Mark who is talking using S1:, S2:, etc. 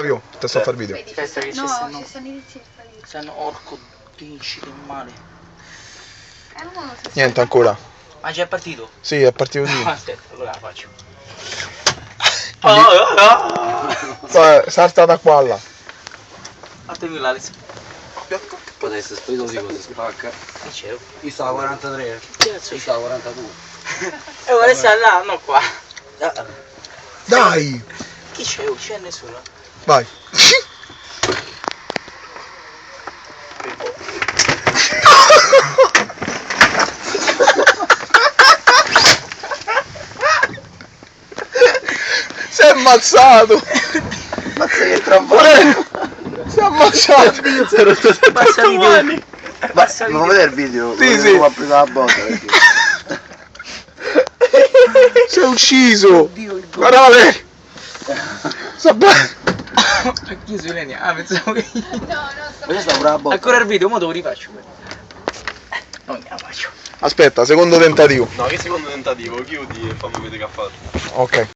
S1: Io, te sto a fare video.
S2: Aspetta che
S3: No,
S2: ci
S3: ci stanno iniziando.
S2: stanno orco dinci che male.
S1: Niente ancora.
S2: Ma già è partito?
S1: Sì, è partito lì.
S2: Aspetta, allora la faccio.
S1: Salta da qua là.
S2: Fatemi l'Alex.
S4: Potete essere spedito di cosa spacca.
S2: Che c'è?
S4: Io stavo a 43.
S2: Che cazzo
S4: Io
S2: c'è?
S4: stavo a 42.
S2: E vuole stare là, no qua.
S1: Dai!
S2: Chi c'è? C'è nessuno.
S1: Vai. Si è ammazzato!
S4: Mazza che tramvale!
S1: Si è ammazzato!
S4: Si è rotto sempre
S2: Basta
S4: le
S2: video.
S4: mani!
S2: Basta
S4: Non
S2: video.
S4: vedere il video?
S1: Sì,
S4: Volevo
S1: sì.
S4: come ha preso la botta perché...
S1: Si è ucciso!
S2: Oddio, il gol.
S1: Guardate! Sta bene!
S2: Ha chiuso Ilenia. Ah, pensavo che...
S4: Ma io stavo pure la botta.
S2: Ancora il video, mo te lo rifaccio. Non la faccio.
S1: Aspetta, secondo tentativo.
S5: No, che secondo tentativo, chiudi e fammi vedere che ha fatto.
S1: Ok.